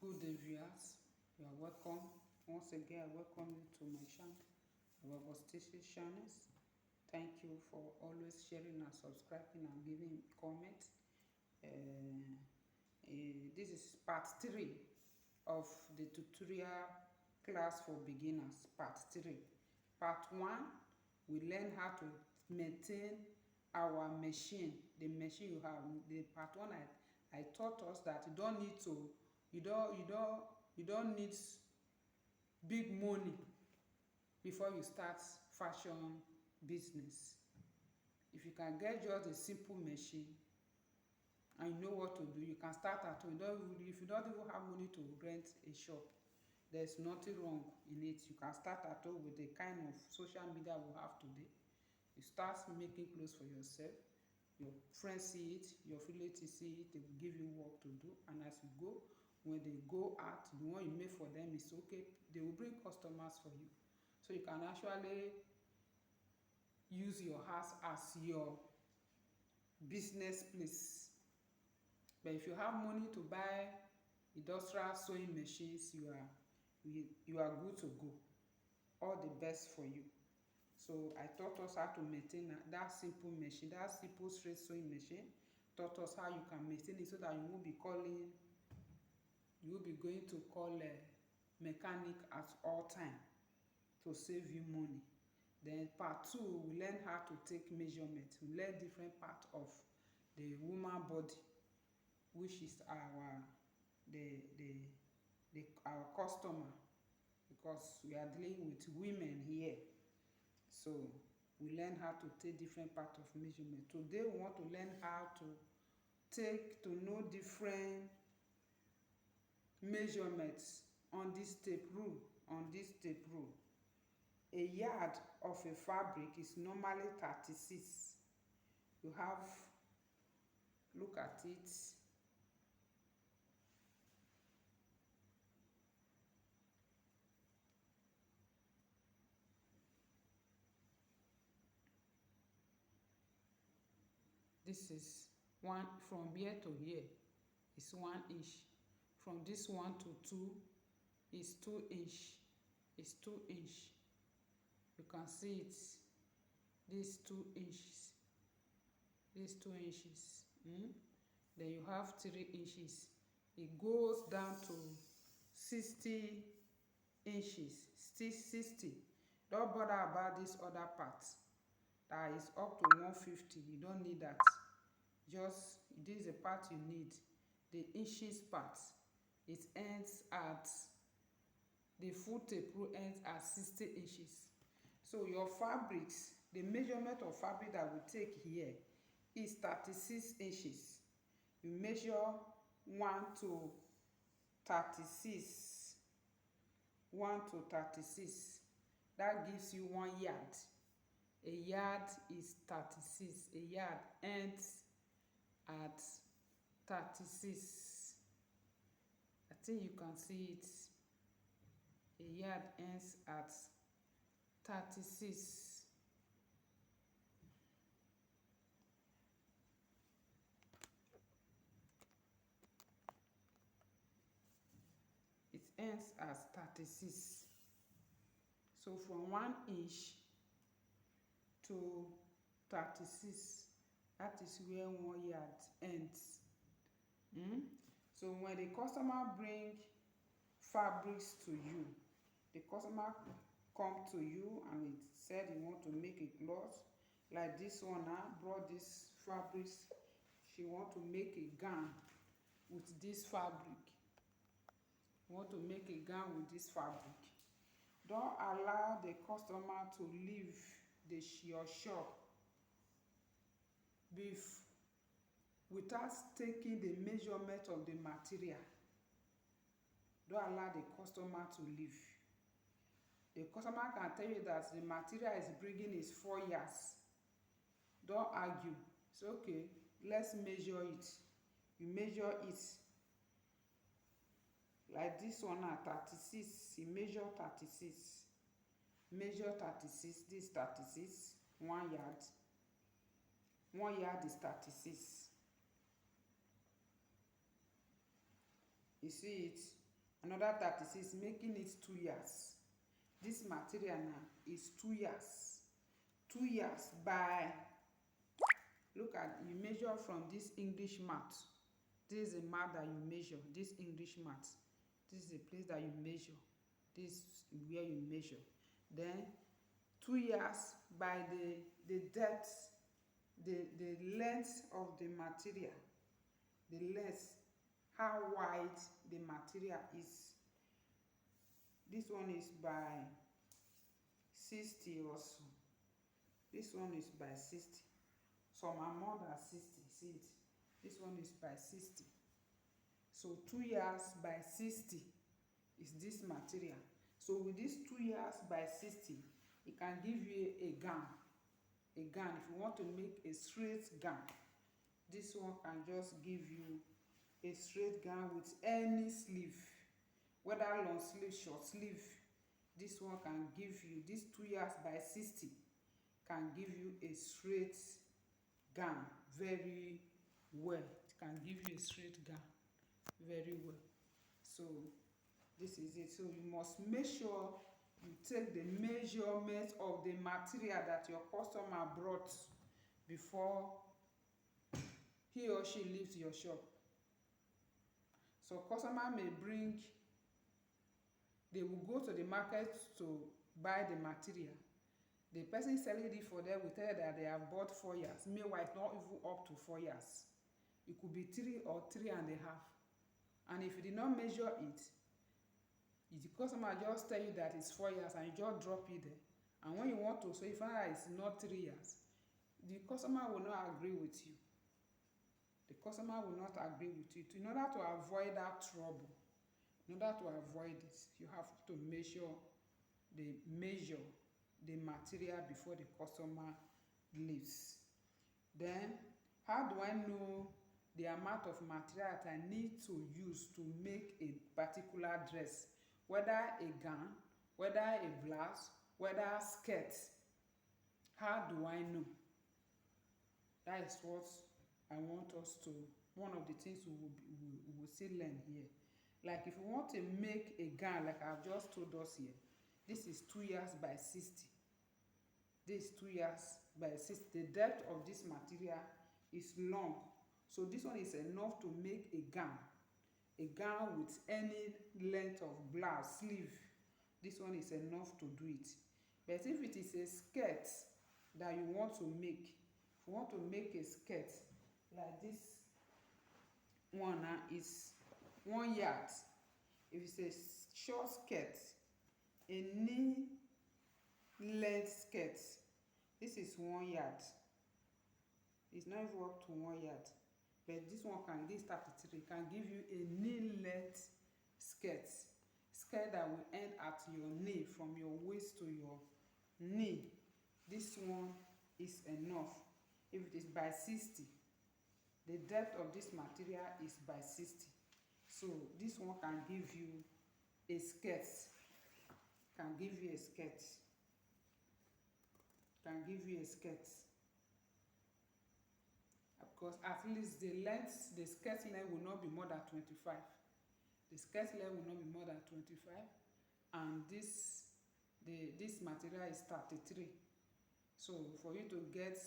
Good day, viewers. You are welcome. Once again, I welcome you to my channel, our Station channels. Thank you for always sharing and subscribing and giving comments. This is part 3 of the tutorial class for beginners. Part 3. Part 1, we learn how to maintain our machine, the machine you have. The part 1, I taught us that you don't need to, you don't need big money before you start fashion business. If you can get just a simple machine and you know what to do, you can start at home. If you don't even have money to rent a shop, there's nothing wrong in it. You can start at home with the kind of social media we have today. You start making clothes for yourself. Your friends see it, your relatives see it, they will give you work to do, and as you go, when they go out, the one you make for them is okay, they will bring customers for you. So you can actually use your house as your business place. But if you have money to buy industrial sewing machines, you are good to go. All the best for you. So I taught us how to maintain that simple machine, that simple straight sewing machine. Taught us how you can maintain it so that you won't be calling, you will be going to call a mechanic at all time to save you money. Then part 2, we learn how to take measurement. We learn different parts of the woman body, which is our customer, because we are dealing with women here. So we learn how to take different parts of measurement. Today we want to learn how to know different measurements on this tape rule. A yard of a fabric is normally 36. You have, look at it. This is one, from here to here is 1 inch. From this 1 to 2 is 2 inch. Is 2 inch. You can see it. These 2 inches. These 2 inches. Then you have 3 inches. It goes down to 60 inches. Still 60. Don't bother about this other part. That is up to 150. You don't need that. Just, this is the part you need. The inches part. It ends at, the full tape rule ends at 60 inches. So your fabrics, the measurement of fabric that we take here is 36 inches. You measure 1 to 36. 1 to 36. That gives you 1 yard. A yard is 36. A yard ends at 36. I think you can see it. A yard ends at 36. It ends as 36. So from 1 inch to 36, that is where 1 yard ends. So when the customer bring fabrics to you, the customer come to you and he said he want to make a cloth, like this one now brought this fabrics. She want to make a gown with this fabric. Want to make a gown with this fabric. Don't allow the customer to leave your shop without taking the measurement of the material. Don't allow the customer to leave. The customer can tell you that the material is bringing is 4 yards. Don't argue. It's okay. Let's measure it. You measure it. Like this one now, 36. You measure 36. Measure 36. This 36. 1 yard. 1 yard is 36. You see it? Another 36, making it 2 years. This material now is 2 years. 2 years by, look at, you measure from this English mat. This is a mat that you measure, this English mat. This is a place that you measure. This is where you measure. Then 2 years by the depth, the length of the material. The length, how wide the material is. This one is by 60 or so. This one is by 60. Some are more than 60. See it? This one is by 60. So 2 years by 60 is this material. So with this 2 years by 60, it can give you a gown. A gown. If you want to make a straight gown, this one can just give you a straight gown with any sleeve, whether long sleeve, short sleeve. This one can give you, this 2 years by 60 can give you a straight gown very well. It can give you a straight gown very well. So this is it. So you must make sure you take the measurement of the material that your customer brought before he or she leaves your shop. So customer may bring, they will go to the market to buy the material. The person selling it for them will tell you that they have bought 4 years. Meanwhile, it's not even up to 4 years. It could be 3 or 3.5. And if you did not measure it, the customer just tell you that it's 4 years and you just drop it there. And when you want to, so you find out it's not 3 years, the customer will not agree with you. The customer will not agree with you. In order to avoid that trouble, in order to avoid this, you have to measure the material before the customer leaves. Then, how do I know the amount of material that I need to use to make a particular dress? Whether a gown, whether a blouse, whether a skirt. How do I know? That is what I want us to, one of the things we will still learn here. Like if you want to make a gown, like I've just told us here, this is 2 years by 60. This is 2 years by 60. The depth of this material is long. So this one is enough to make a gown. A gown with any length of blouse, sleeve. This one is enough to do it. But if it is a skirt that you want to make, if you want to make a skirt like this one is 1 yard. If it's a short skirt, a knee length skirt, this is 1 yard. It's not even up to 1 yard. But this one can, this 33 can give you a knee length skirt. Skirt that will end at your knee, from your waist to your knee. This one is enough. If it is by 60, the depth of this material is by 60. So this one can give you a skirt. Can give you a skirt. Can give you a skirt. Because at least the length, the skirt length will not be more than 25. The skirt length will not be more than 25. And this material is 33. So for you to get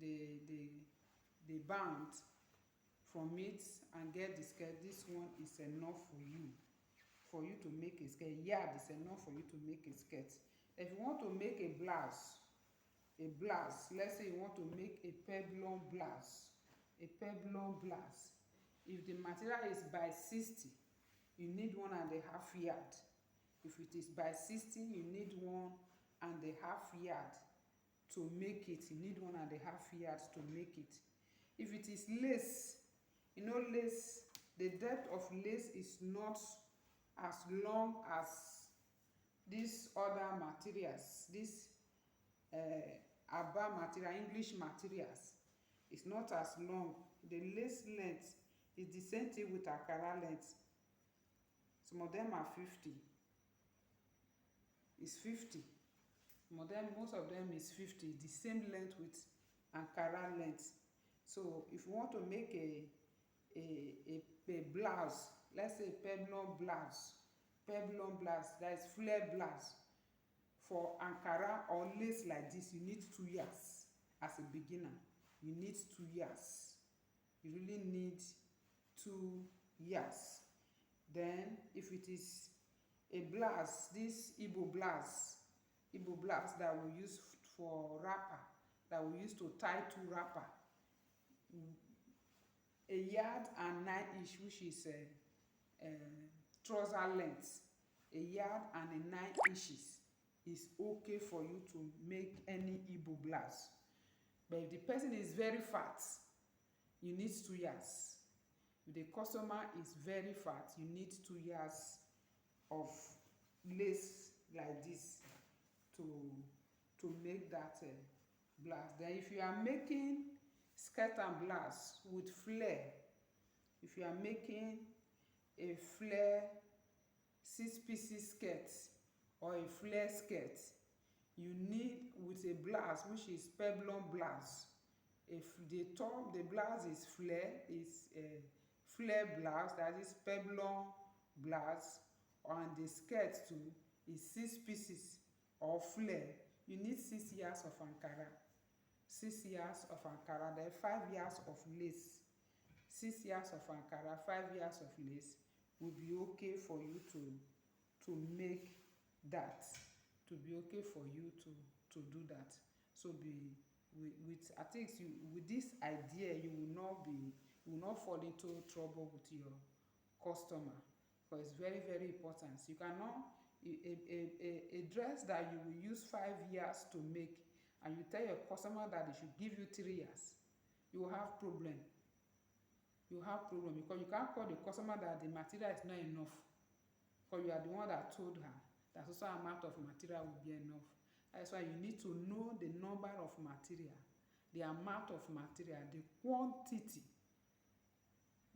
the band from it and get the skirt, this one is enough for you. For you to make a skirt, yard is enough for you to make a skirt. If you want to make a blouse, let's say you want to make a peplum blouse, if the material is by 60, you need 1.5 yard. If it is by 60, you need 1.5 yard to make it. You need 1.5 yards to make it. If it is lace, you know lace, the depth of lace is not as long as these other materials, this Aba material, English materials. It's not as long. The lace length is the same thing with Ankara length. Some of them are 50. It's 50. Most of them is 50. The same length with Ankara length. So if you want to make a blouse let's say peplum blouse, that is flare blouse. For Ankara or lace like this, you need 2 yards as a beginner. You need 2 yards. You really need 2 yards. Then if it is a blouse, this Igbo blouse that we use for wrapper, that we use to tie to wrapper, a yard and 9 inch, which is trouser length, a yard and a 9 inches is okay for you to make any Igbo blouse. But if the person is very fat, you need 2 yards. If the customer is very fat, you need 2 yards of lace like this to make that blouse. Then if you are making skirt and blouse with flare, if you are making a flare 6 pieces skirt or a flare skirt, you need with a blouse which is peplum blouse. If the top, the blouse is flare, is a flare blouse, that is peplum blouse, and the skirt too is 6 pieces or flare, you need 6 yards of Ankara. 6 yards of Ankara, then 5 yards of lace. 6 yards of Ankara, 5 yards of lace will be okay for you to make that. To be okay for you to do that. So with at least you, with this idea, you will not fall into trouble with your customer, because it's very, very important. You cannot a dress that you will use 5 years to make, and you tell your customer that they should give you 3 years, you will have problem. You have problem because you can't call the customer that the material is not enough, because you are the one that told her that also amount of material will be enough. That's why you need to know the number of material, the amount of material, the quantity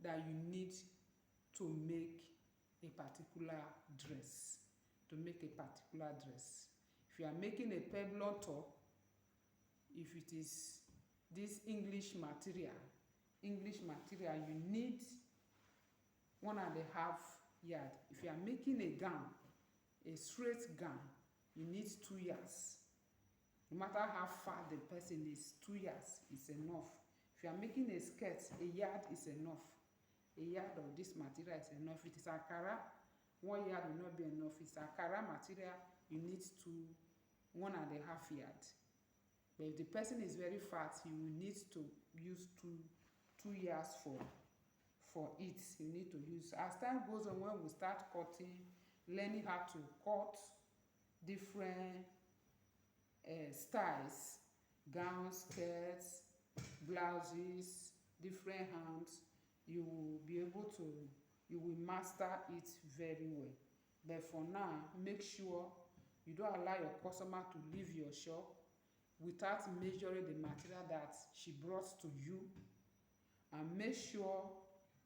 that you need to make a particular dress. If you are making a peplum top, if it is this English material, you need 1.5 yard. If you are making a gown, a straight gown, you need 2 yards. No matter how far the person is, 2 yards is enough. If you are making a skirt, a yard is enough. A yard of this material is enough. If it is Ankara, 1 yard will not be enough. If it's Ankara material, you need 1.5 yard. But if the person is very fat, you will need to use 2 yards for it. You need to use. As time goes on, when we start cutting, learning how to cut different styles, gowns, skirts, blouses, different hands, you will master it very well. But for now, make sure you don't allow your customer to leave your shop without measuring the material that she brought to you, and make sure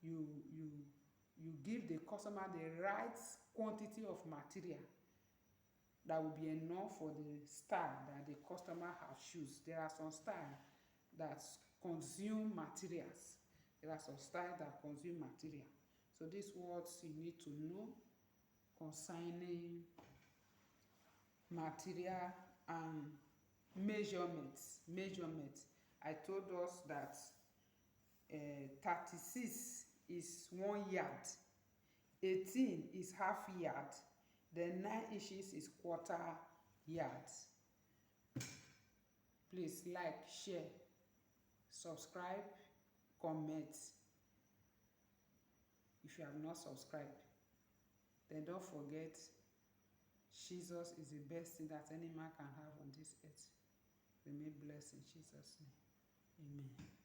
you give the customer the right quantity of material that will be enough for the style that the customer has choose. There are some styles that consume materials. So these words you need to know concerning material and measurements. I told us that 36 is 1 yard, 18 is half yard, then 9 inches is quarter yard. Please like, share, subscribe, comment if you have not subscribed. Then don't forget, Jesus is the best thing that any man can have on this earth. Remain blessed in Jesus' name. Amen.